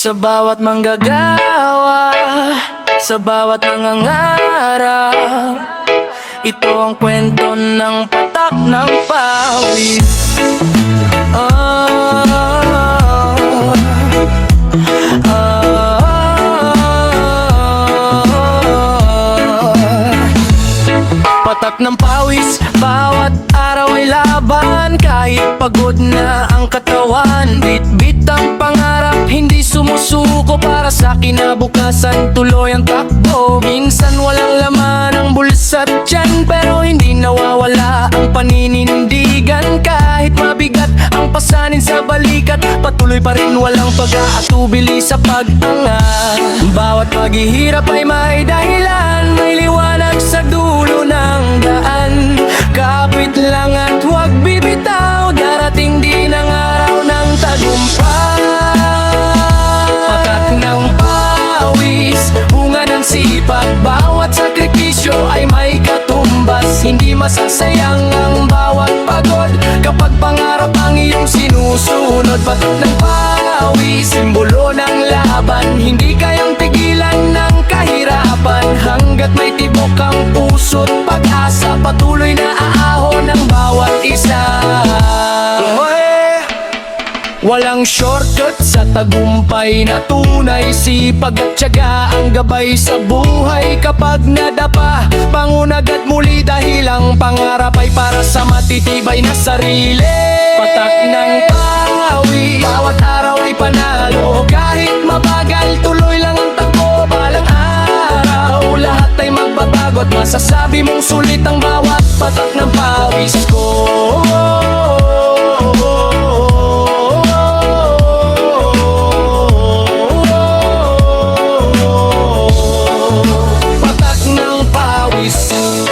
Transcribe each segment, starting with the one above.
Sa bawat manggagawa, sa bawat nangangarap, ito ang kwento ng patak ng pawis. Patak ng pawis, bawat araw ay laban. Kahit pagod na ang katawan, bit-bit ang pangarap, hindi sumusuko. Para sa kinabukasan, tuloy ang takbo. Minsan walang laman ang bulsa at tiyan, pero hindi nawawala ang paninindigan. Kahit mabigat ang pasanin sa balikat, patuloy pa rin walang pag-aatubili sa pag-angat. Bawat paghihirap ay may dahilan, may liwanag sa dulo ng daan. Kapit lang at huwag bibitaw, darating din ang araw ng tagumpay. Patak ng pawis, bunga ng sipag, bawat sakripisyo ay may katumbas. Hindi masasayang ang bawat pagod kapag pangarap ang iyong sinusunod. Patak ng pawis, simbolo ng laban, hindi kayang tigilan ng kahirapan. Hanggat may tibok ang puso't pag-asa, patuloy na aahon ng bawat isa. Walang shortcut sa tagumpay na tunay, sipag at tiyaga ang gabay sa buhay. Kapag nadapa, pangunag at muli, dahil ang pangarap ay para sa matitibay na sarili. Patak ng pawis, bawat araw ay panalo. Kahit mabagal, tuloy lang ang takbo. Balang araw, lahat ay magbabago at masasabi mong sulit ang bawat patak ng pawis ko.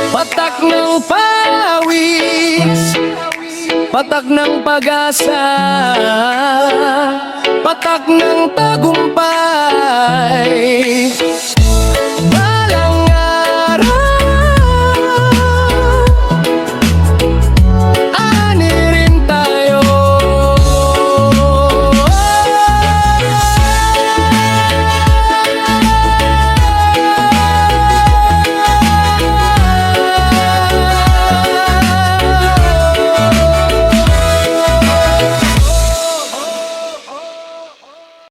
Patak ng pawis, patak ng pag-asa, patak ng tagumpay.